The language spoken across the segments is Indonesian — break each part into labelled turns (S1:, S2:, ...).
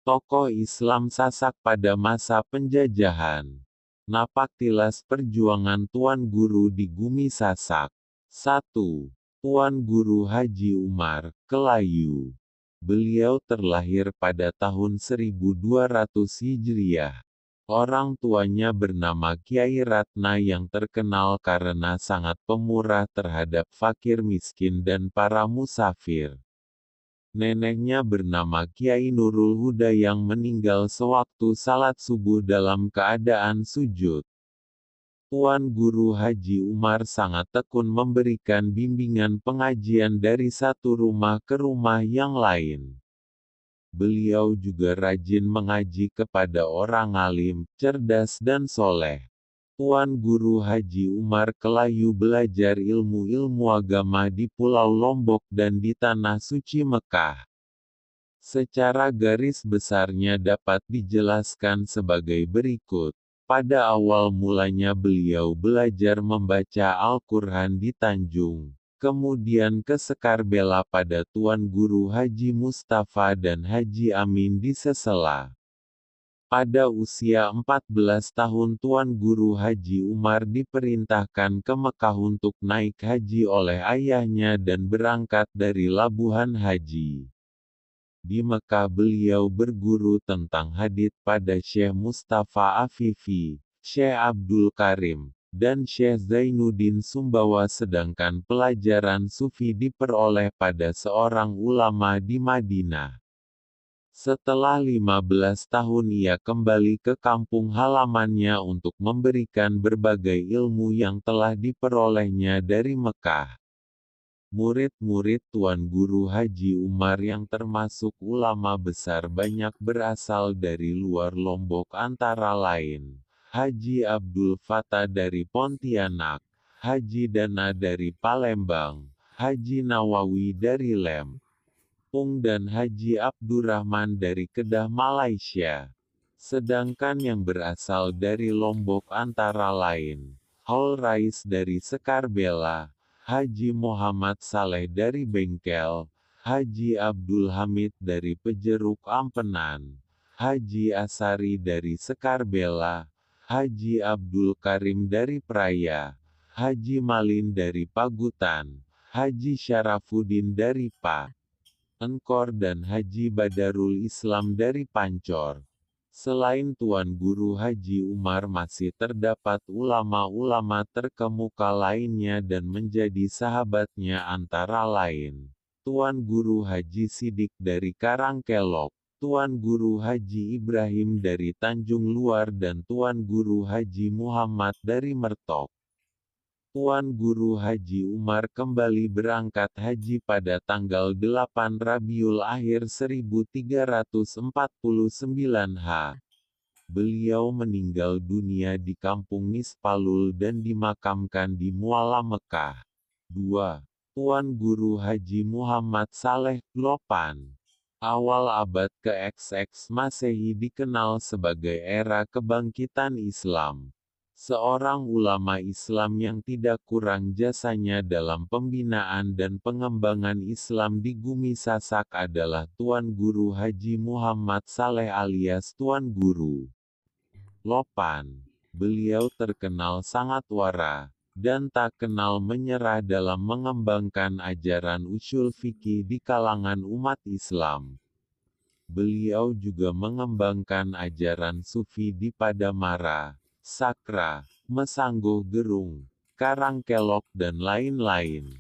S1: Tokoh Islam Sasak pada masa penjajahan. Napaktilas perjuangan Tuan Guru di Bumi Sasak. 1. Tuan Guru Haji Umar, Kelayu. Beliau terlahir pada tahun 1200 Hijriah. Orang tuanya bernama Kiai Ratna yang terkenal karena sangat pemurah terhadap fakir miskin dan para musafir. Neneknya bernama Kiai Nurul Huda yang meninggal sewaktu salat subuh dalam keadaan sujud. Tuan Guru Haji Umar sangat tekun memberikan bimbingan pengajian dari satu rumah ke rumah yang lain. Beliau juga rajin mengaji kepada orang alim, cerdas dan soleh. Tuan Guru Haji Umar Kelayu belajar ilmu-ilmu agama di Pulau Lombok dan di Tanah Suci Mekah. Secara garis besarnya dapat dijelaskan sebagai berikut. Pada awal mulanya beliau belajar membaca Al-Quran di Tanjung, kemudian ke Sekarbela pada Tuan Guru Haji Mustafa dan Haji Amin di Sesela. Pada usia 14 tahun Tuan Guru Haji Umar diperintahkan ke Mekah untuk naik haji oleh ayahnya dan berangkat dari Labuhan Haji. Di Mekah beliau berguru tentang hadits pada Syekh Mustafa Afifi, Syekh Abdul Karim, dan Syekh Zainuddin Sumbawa sedangkan pelajaran sufi diperoleh pada seorang ulama di Madinah. Setelah 15 tahun ia kembali ke kampung halamannya untuk memberikan berbagai ilmu yang telah diperolehnya dari Mekah. Murid-murid Tuan Guru Haji Umar yang termasuk ulama besar banyak berasal dari luar Lombok antara lain, Haji Abdul Fattah dari Pontianak, Haji Dana dari Palembang, Haji Nawawi dari Lem, dan Haji Abdurrahman dari Kedah Malaysia. Sedangkan yang berasal dari Lombok antara lain, Haul Rais dari Sekarbela, Haji Muhammad Saleh dari Bengkel, Haji Abdul Hamid dari Pejeruk Ampenan, Haji Asari dari Sekarbela, Haji Abdul Karim dari Praya, Haji Malin dari Pagutan, Haji Syarafuddin dari Engkor dan Haji Badarul Islam dari Pancor. Selain Tuan Guru Haji Umar masih terdapat ulama-ulama terkemuka lainnya dan menjadi sahabatnya antara lain. Tuan Guru Haji Sidik dari Karangkelok, Tuan Guru Haji Ibrahim dari Tanjung Luar dan Tuan Guru Haji Muhammad dari Mertok. Tuan Guru Haji Umar kembali berangkat haji pada tanggal 8 Rabiul Akhir 1349 H. Beliau meninggal dunia di kampung Nispalul dan dimakamkan di Muala Mekah. 2. Tuan Guru Haji Muhammad Saleh, Lopan. Awal abad ke-XX Masehi dikenal sebagai era kebangkitan Islam. Seorang ulama Islam yang tidak kurang jasanya dalam pembinaan dan pengembangan Islam di Bumi Sasak adalah Tuan Guru Haji Muhammad Saleh alias Tuan Guru Lopan. Beliau terkenal sangat wara, dan tak kenal menyerah dalam mengembangkan ajaran usul fikih di kalangan umat Islam. Beliau juga mengembangkan ajaran sufi di Padamara, Sakra, Mesangguh Gerung, Karangkelok dan lain-lain.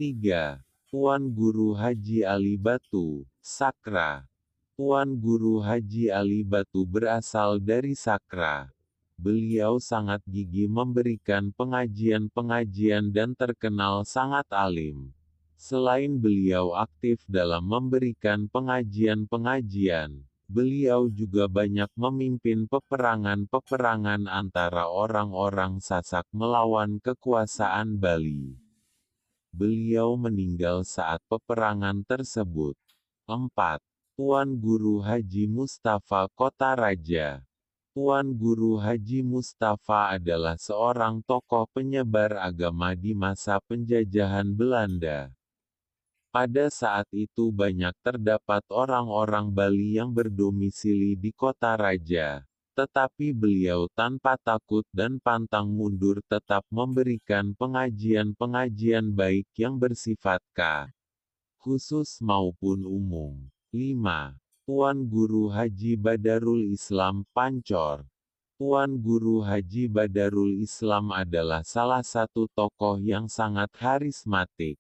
S1: 3. Tuan Guru Haji Ali Batu, Sakra. Tuan Guru Haji Ali Batu berasal dari Sakra. Beliau sangat gigih memberikan pengajian-pengajian dan terkenal sangat alim. Selain beliau aktif dalam memberikan pengajian-pengajian, beliau juga banyak memimpin peperangan-peperangan antara orang-orang Sasak melawan kekuasaan Bali. Beliau meninggal saat peperangan tersebut. 4. Tuan Guru Haji Mustafa Kota Raja. Tuan Guru Haji Mustafa adalah seorang tokoh penyebar agama di masa penjajahan Belanda. Pada saat itu banyak terdapat orang-orang Bali yang berdomisili di kota raja. Tetapi beliau tanpa takut dan pantang mundur tetap memberikan pengajian-pengajian baik yang bersifat khusus maupun umum. 5. Tuan Guru Haji Badarul Islam Pancor. Tuan Guru Haji Badarul Islam adalah salah satu tokoh yang sangat karismatik.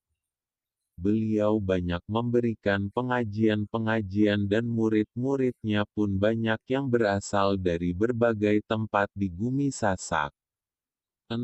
S1: Beliau banyak memberikan pengajian-pengajian dan murid-muridnya pun banyak yang berasal dari berbagai tempat di Bumi Sasak. 6.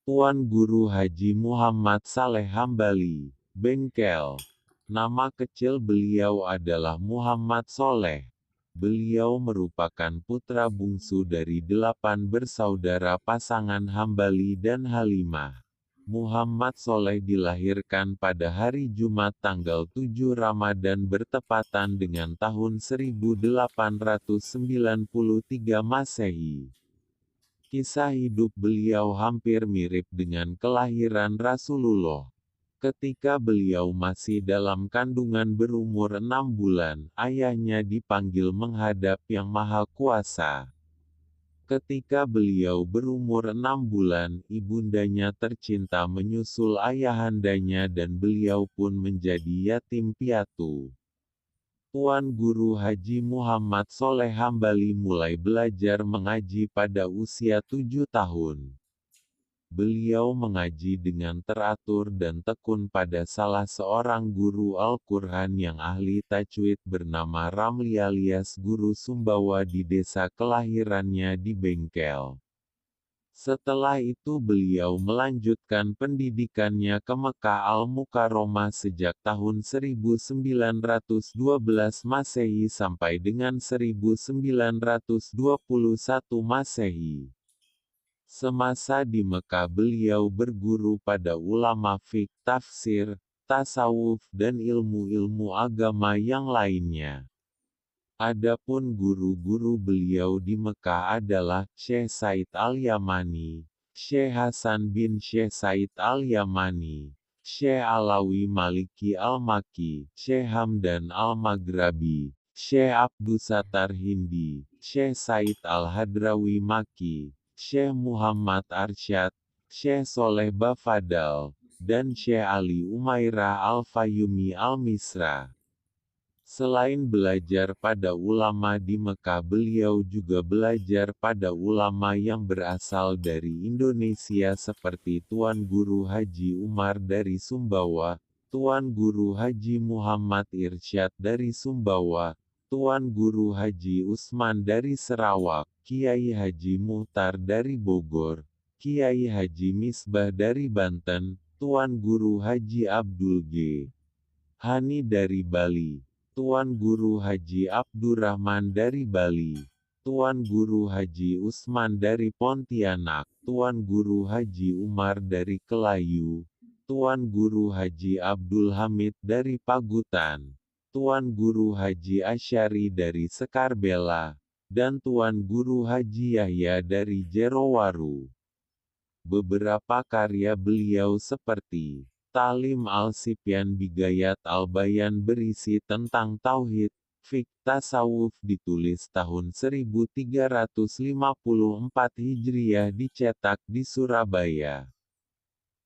S1: Tuan Guru Haji Muhammad Saleh Hambali, Bengkel. Nama kecil beliau adalah Muhammad Soleh. Beliau merupakan putra bungsu dari 8 bersaudara pasangan Hambali dan Halimah. Muhammad Soleh dilahirkan pada hari Jumat tanggal 7 Ramadan bertepatan dengan tahun 1893 Masehi. Kisah hidup beliau hampir mirip dengan kelahiran Rasulullah. Ketika beliau masih dalam kandungan berumur 6 bulan, ayahnya dipanggil menghadap Yang Maha Kuasa. Ketika beliau berumur 6 bulan, ibundanya tercinta menyusul ayahandanya dan beliau pun menjadi yatim piatu. Tuan Guru Haji Muhammad Soleh Hambali mulai belajar mengaji pada usia 7 tahun. Beliau mengaji dengan teratur dan tekun pada salah seorang guru Al-Quran yang ahli tajwid bernama Ramli alias Guru Sumbawa di desa kelahirannya di Bengkel. Setelah itu beliau melanjutkan pendidikannya ke Mekah Al-Mukarromah sejak tahun 1912 Masehi sampai dengan 1921 Masehi. Semasa di Mekah beliau berguru pada ulama fiqh, tafsir, tasawuf dan ilmu-ilmu agama yang lainnya. Adapun guru-guru beliau di Mekah adalah Syekh Said Al-Yamani, Syekh Hasan bin Syekh Said Al-Yamani, Syekh Alawi Maliki Al-Maki, Syekh Hamdan Al-Maghrabi, Syekh Abdussatar Hindi, Syekh Said Al-Hadrawi Maki, Syekh Muhammad Arsyad, Syekh Soleh Bafadal, dan Syekh Ali Umairah Al-Fayyumi Al-Misra. Selain belajar pada ulama di Mekah beliau juga belajar pada ulama yang berasal dari Indonesia seperti Tuan Guru Haji Umar dari Sumbawa, Tuan Guru Haji Muhammad Irsyad dari Sumbawa, Tuan Guru Haji Usman dari Sarawak, Kiai Haji Muhtar dari Bogor, Kiai Haji Misbah dari Banten, Tuan Guru Haji Abdul G. Hani dari Bali, Tuan Guru Haji Abdurrahman dari Bali, Tuan Guru Haji Usman dari Pontianak, Tuan Guru Haji Umar dari Kelayu, Tuan Guru Haji Abdul Hamid dari Pagutan, Tuan Guru Haji Asyari dari Sekarbela, dan Tuan Guru Haji Yahya dari Jerowaru. Beberapa karya beliau seperti Talim Al-Sibyan Bigayat Al-Bayan berisi tentang tauhid, fiqh, tasawuf ditulis tahun 1354 Hijriah dicetak di Surabaya.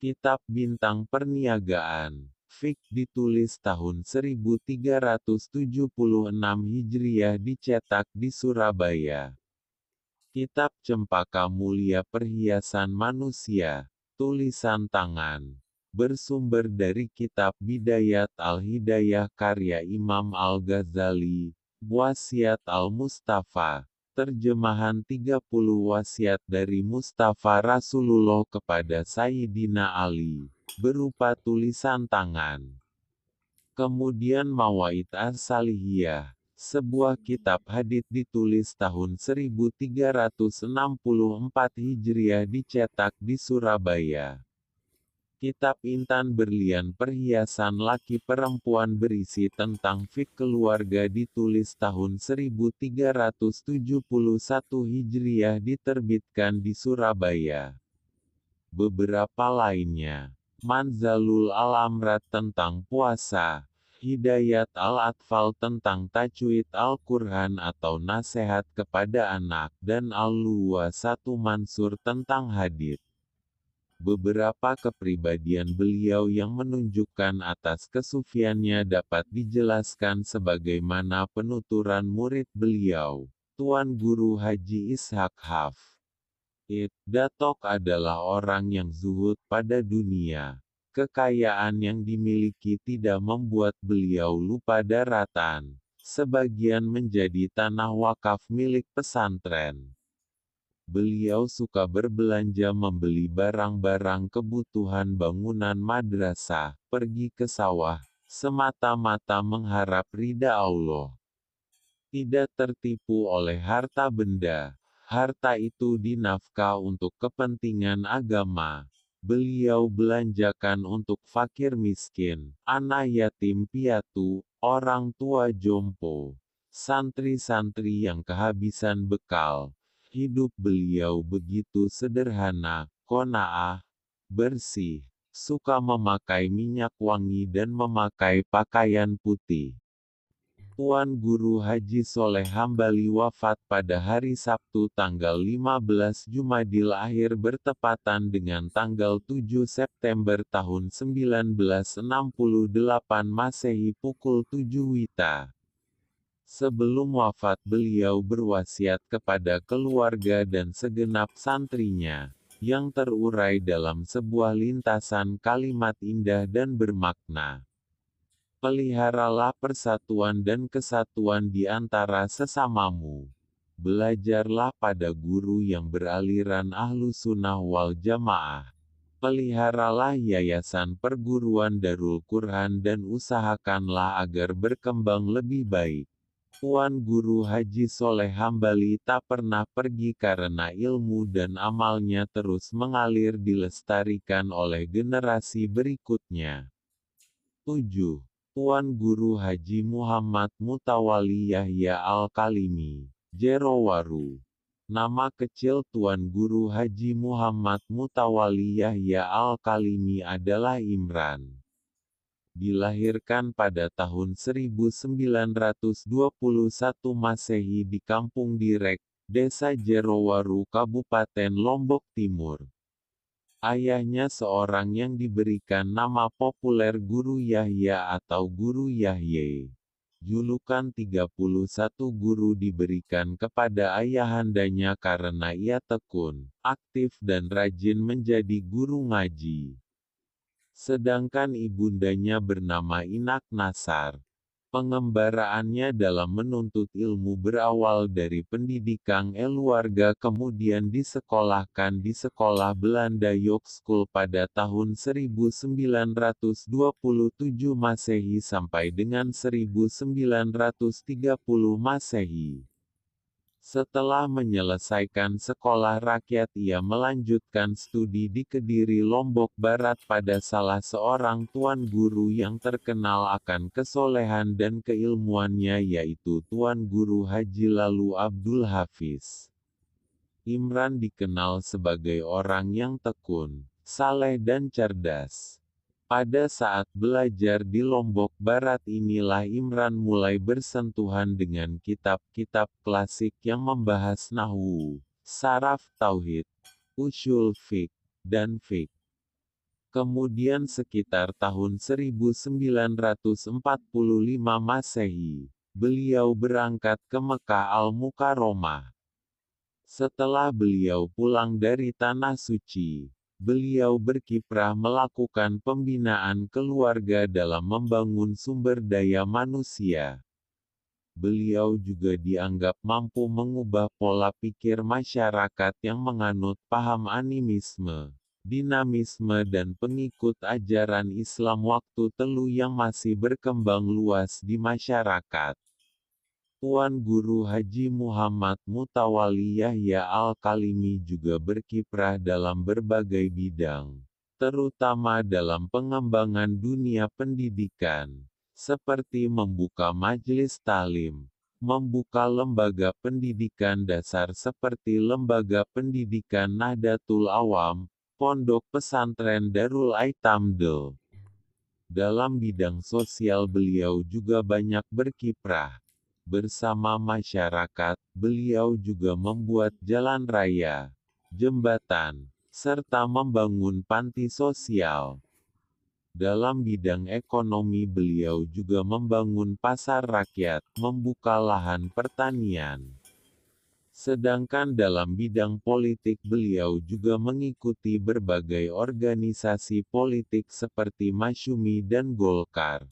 S1: Kitab Bintang Perniagaan, fiqh ditulis tahun 1376 Hijriah dicetak di Surabaya. Kitab Cempaka Mulia Perhiasan Manusia, tulisan tangan, bersumber dari kitab Bidayat Al-Hidayah karya Imam Al-Ghazali, Wasiat Al-Mustafa, terjemahan 30 wasiat dari Mustafa Rasulullah kepada Sayyidina Ali, berupa tulisan tangan. Kemudian Mawaid As-Salihiyah, sebuah kitab hadits ditulis tahun 1364 Hijriah dicetak di Surabaya. Kitab Intan Berlian Perhiasan Laki Perempuan berisi tentang fiqh keluarga ditulis tahun 1371 Hijriah diterbitkan di Surabaya. Beberapa lainnya. Manzalul Al-Amrad tentang puasa, Hidayat Al-Atfal tentang tajwid Al-Qur'an atau nasihat kepada anak, dan Al-Luwasatu Mansur tentang hadits. Beberapa kepribadian beliau yang menunjukkan atas kesufiannya dapat dijelaskan sebagaimana penuturan murid beliau, Tuan Guru Haji Ishaq Haf. Datok adalah orang yang zuhud pada dunia. Kekayaan yang dimiliki tidak membuat beliau lupa daratan. Sebagian menjadi tanah wakaf milik pesantren. Beliau suka berbelanja membeli barang-barang kebutuhan bangunan madrasah, pergi ke sawah, semata-mata mengharap ridha Allah. Tidak tertipu oleh harta benda. Harta itu dinafkah untuk kepentingan agama. Beliau belanjakan untuk fakir miskin, anak yatim piatu, orang tua jompo, santri-santri yang kehabisan bekal. Hidup beliau begitu sederhana, qanaah, bersih, suka memakai minyak wangi dan memakai pakaian putih. Tuan Guru Haji Soleh Hambali wafat pada hari Sabtu tanggal 15 Jumadil Akhir bertepatan dengan tanggal 7 September tahun 1968 Masehi pukul 7 WITA. Sebelum wafat beliau berwasiat kepada keluarga dan segenap santrinya, yang terurai dalam sebuah lintasan kalimat indah dan bermakna. Peliharalah persatuan dan kesatuan di antara sesamamu. Belajarlah pada guru yang beraliran Ahlus Sunnah wal Jamaah. Peliharalah yayasan perguruan Darul Quran dan usahakanlah agar berkembang lebih baik. Tuan Guru Haji Soleh Hambali tak pernah pergi karena ilmu dan amalnya terus mengalir dilestarikan oleh generasi berikutnya. 7. Tuan Guru Haji Muhammad Mutawalli Yahya Al-Kalimi, Jerowaru. Nama kecil Tuan Guru Haji Muhammad Mutawalli Yahya Al-Kalimi adalah Imran. Dilahirkan pada tahun 1921 Masehi di Kampung Direk, Desa Jerowaru Kabupaten Lombok Timur. Ayahnya seorang yang diberikan nama populer Guru Yahya atau Guru Yahye. Julukan 31 guru diberikan kepada ayahandanya karena ia tekun, aktif dan rajin menjadi guru ngaji. Sedangkan ibundanya bernama Inak Nasar. Pengembaraannya dalam menuntut ilmu berawal dari pendidikan keluarga kemudian disekolahkan di sekolah Belanda York School pada tahun 1927 Masehi sampai dengan 1930 Masehi. Setelah menyelesaikan sekolah rakyat ia melanjutkan studi di Kediri Lombok Barat pada salah seorang tuan guru yang terkenal akan kesolehan dan keilmuannya yaitu Tuan Guru Haji Lalu Abdul Hafiz. Imran dikenal sebagai orang yang tekun, saleh dan cerdas. Pada saat belajar di Lombok Barat inilah Imran mulai bersentuhan dengan kitab-kitab klasik yang membahas nahwu, saraf tauhid, ushul fiqh, dan fiqh. Kemudian sekitar tahun 1945 Masehi, beliau berangkat ke Mekah Al-Mukarramah. Setelah beliau pulang dari Tanah Suci, beliau berkiprah melakukan pembinaan keluarga dalam membangun sumber daya manusia. Beliau juga dianggap mampu mengubah pola pikir masyarakat yang menganut paham animisme, dinamisme dan pengikut ajaran Islam waktu telu yang masih berkembang luas di masyarakat. Tuan Guru Haji Muhammad Mutawalli Yahya Al-Kalimi juga berkiprah dalam berbagai bidang, terutama dalam pengembangan dunia pendidikan, seperti membuka majelis talim, membuka lembaga pendidikan dasar seperti Lembaga Pendidikan Nahdlatul Awam, Pondok Pesantren Darul Aitamdel. Dalam bidang sosial beliau juga banyak berkiprah. Bersama masyarakat, beliau juga membuat jalan raya, jembatan, serta membangun panti sosial. Dalam bidang ekonomi beliau juga membangun pasar rakyat, membuka lahan pertanian. Sedangkan dalam bidang politik beliau juga mengikuti berbagai organisasi politik seperti Masyumi dan Golkar.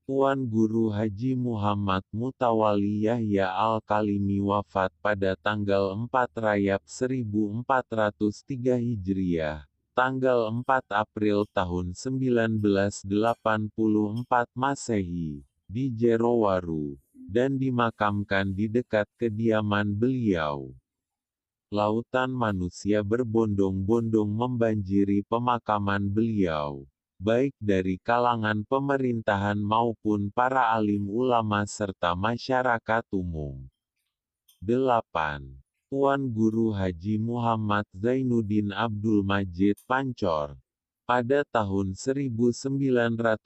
S1: Tuan Guru Haji Muhammad Mutawalli Yahya Al-Kalimi wafat pada tanggal 4 Rajab 1403 Hijriah, tanggal 4 April tahun 1984 Masehi, di Jerowaru, dan dimakamkan di dekat kediaman beliau. Lautan manusia berbondong-bondong membanjiri pemakaman beliau, baik dari kalangan pemerintahan maupun para alim ulama serta masyarakat umum. 8. Tuan Guru Haji Muhammad Zainuddin Abdul Majid Pancor. Pada tahun 1937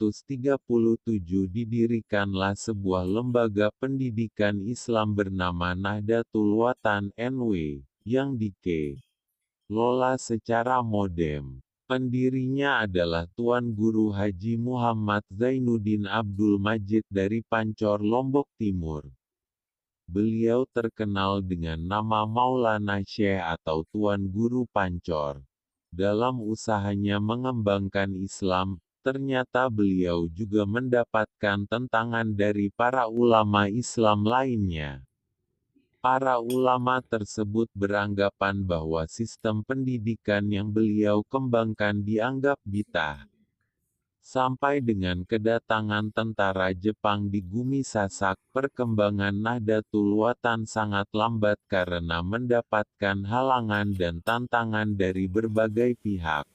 S1: didirikanlah sebuah lembaga pendidikan Islam bernama Nahdlatul Watan (NW), yang dikelola secara modern. Pendirinya adalah Tuan Guru Haji Muhammad Zainuddin Abdul Majid dari Pancor, Lombok Timur. Beliau terkenal dengan nama Maulana Syekh atau Tuan Guru Pancor. Dalam usahanya mengembangkan Islam, ternyata beliau juga mendapatkan tentangan dari para ulama Islam lainnya. Para ulama tersebut beranggapan bahwa sistem pendidikan yang beliau kembangkan dianggap bid'ah. Sampai dengan kedatangan tentara Jepang di Gumi Sasak, perkembangan Nahdlatul Watan sangat lambat karena mendapatkan halangan dan tantangan dari berbagai pihak.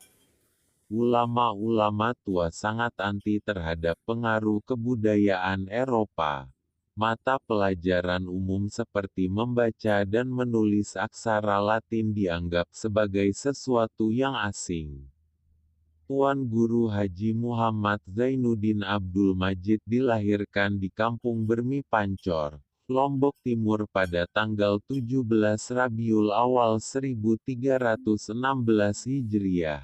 S1: Ulama-ulama tua sangat anti terhadap pengaruh kebudayaan Eropa. Mata pelajaran umum seperti membaca dan menulis aksara Latin dianggap sebagai sesuatu yang asing. Tuan Guru Haji Muhammad Zainuddin Abdul Majid dilahirkan di Kampung Bermi Pancor, Lombok Timur pada tanggal 17 Rabiul Awal 1316 Hijriah,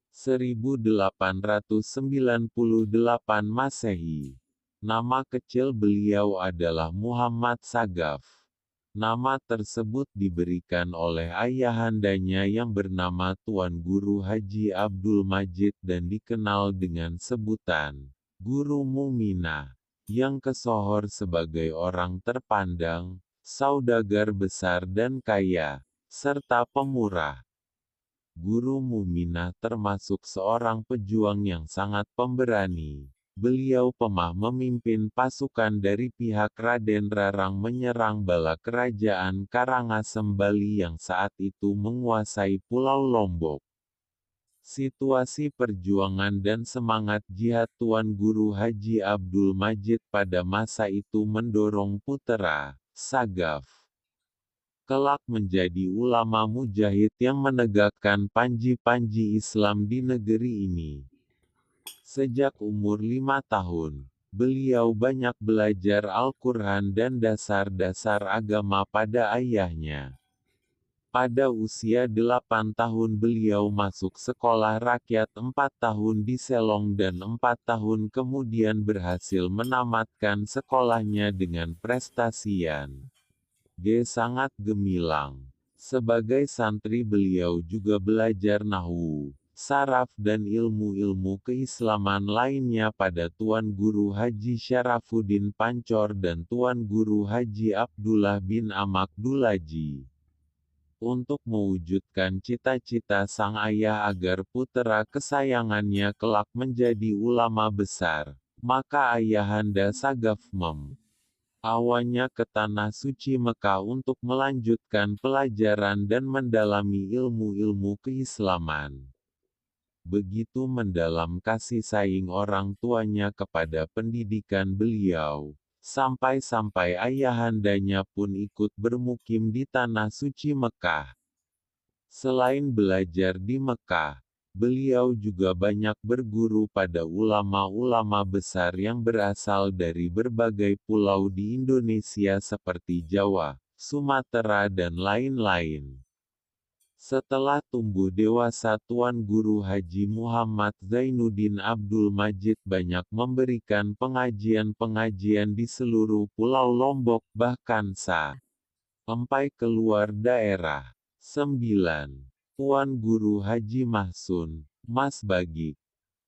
S1: 1898 Masehi. Nama kecil beliau adalah Muhammad Sagaf. Nama tersebut diberikan oleh ayahandanya yang bernama Tuan Guru Haji Abdul Majid dan dikenal dengan sebutan Guru Muminah, yang kesohor sebagai orang terpandang, saudagar besar dan kaya, serta pemurah. Guru Muminah termasuk seorang pejuang yang sangat pemberani. Beliau pernah memimpin pasukan dari pihak Raden Rarang menyerang bala kerajaan Karangasem Bali yang saat itu menguasai Pulau Lombok. Situasi perjuangan dan semangat jihad Tuan Guru Haji Abdul Majid pada masa itu mendorong putera, Sagaf, kelak menjadi ulama mujahid yang menegakkan panji-panji Islam di negeri ini. Sejak umur 5 tahun, beliau banyak belajar Al-Quran dan dasar-dasar agama pada ayahnya. Pada usia 8 tahun beliau masuk sekolah rakyat 4 tahun di Selong dan 4 tahun kemudian berhasil menamatkan sekolahnya dengan prestasi yang sangat gemilang. Sebagai santri beliau juga belajar nahwu, saraf dan ilmu-ilmu keislaman lainnya pada Tuan Guru Haji Syarafuddin Pancor dan Tuan Guru Haji Abdullah bin Amak Dulaji. Untuk mewujudkan cita-cita sang ayah agar putera kesayangannya kelak menjadi ulama besar, maka ayahanda Sagaf awalnya ke Tanah Suci Mekah untuk melanjutkan pelajaran dan mendalami ilmu-ilmu keislaman. Begitu mendalam kasih sayang orang tuanya kepada pendidikan beliau, sampai-sampai ayahandanya pun ikut bermukim di Tanah Suci Mekah. Selain belajar di Mekah, beliau juga banyak berguru pada ulama-ulama besar yang berasal dari berbagai pulau di Indonesia seperti Jawa, Sumatera dan lain-lain. Setelah tumbuh dewasa Tuan Guru Haji Muhammad Zainuddin Abdul Majid banyak memberikan pengajian-pengajian di seluruh Pulau Lombok bahkan sampai keluar daerah. 9. Tuan Guru Haji Mahsun, Mas Bagik.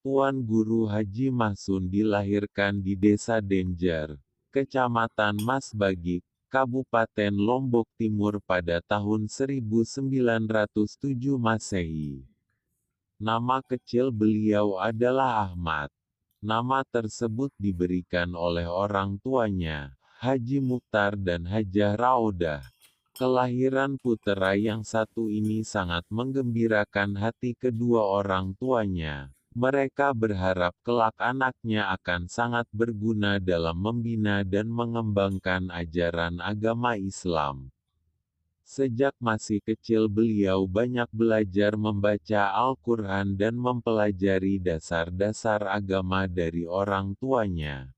S1: Tuan Guru Haji Mahsun dilahirkan di Desa Denjar, Kecamatan Mas Bagik, Kabupaten Lombok Timur pada tahun 1907 Masehi. Nama kecil beliau adalah Ahmad. Nama tersebut diberikan oleh orang tuanya, Haji Mukhtar dan Hajah Raudah. Kelahiran putera yang satu ini sangat menggembirakan hati kedua orang tuanya. Mereka berharap kelak anaknya akan sangat berguna dalam membina dan mengembangkan ajaran agama Islam. Sejak masih kecil beliau banyak belajar membaca Al-Quran dan mempelajari dasar-dasar agama dari orang tuanya.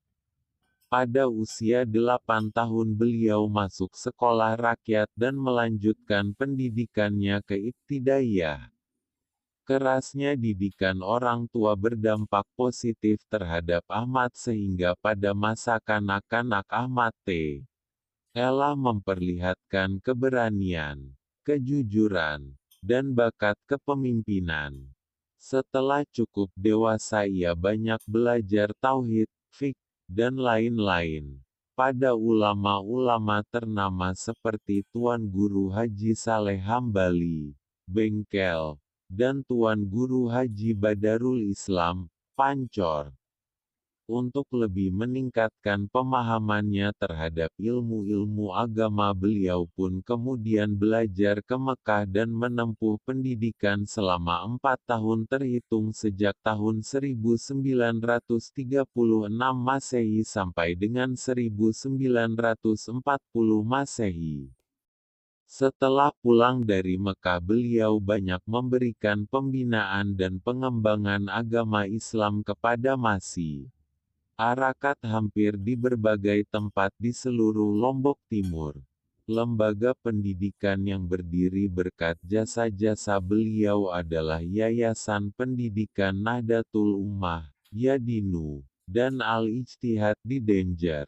S1: Pada usia 8 tahun beliau masuk sekolah rakyat dan melanjutkan pendidikannya ke ibtidaiyah. Kerasnya didikan orang tua berdampak positif terhadap Ahmad sehingga pada masa kanak-kanak Ahmad Ella memperlihatkan keberanian, kejujuran, dan bakat kepemimpinan. Setelah cukup dewasa ia banyak belajar tauhid, fiqh, dan lain-lain. Pada ulama-ulama ternama seperti Tuan Guru Haji Saleh Hambali, Bengkel, dan Tuan Guru Haji Badarul Islam, Pancor. Untuk lebih meningkatkan pemahamannya terhadap ilmu-ilmu agama beliau pun kemudian belajar ke Mekah dan menempuh pendidikan selama 4 tahun terhitung sejak tahun 1936 Masehi sampai dengan 1940 Masehi. Setelah pulang dari Mekah beliau banyak memberikan pembinaan dan pengembangan agama Islam kepada masyarakat hampir di berbagai tempat di seluruh Lombok Timur. Lembaga pendidikan yang berdiri berkat jasa-jasa beliau adalah Yayasan Pendidikan Nahdlatul Ummah, Yadinu, dan Al-Ijtihad di Denjar.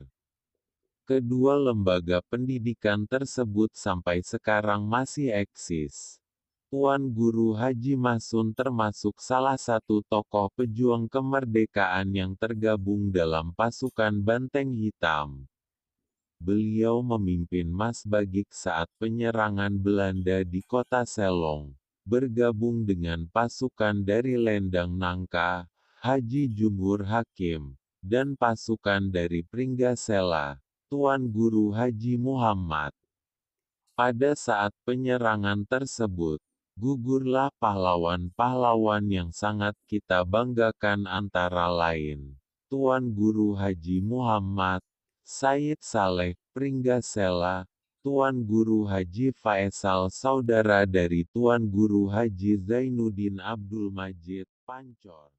S1: Kedua lembaga pendidikan tersebut sampai sekarang masih eksis. Tuan Guru Haji Mahsun termasuk salah satu tokoh pejuang kemerdekaan yang tergabung dalam pasukan Banteng Hitam. Beliau memimpin Mas Bagik saat penyerangan Belanda di kota Selong, bergabung dengan pasukan dari Lendang Nangka, Haji Jumhur Hakim, dan pasukan dari Pringgasela, Tuan Guru Haji Muhammad. Pada saat penyerangan tersebut, gugurlah pahlawan-pahlawan yang sangat kita banggakan antara lain Tuan Guru Haji Muhammad, Said Saleh Pringgasela, Tuan Guru Haji Faisal saudara dari Tuan Guru Haji Zainuddin Abdul Majid, Pancor.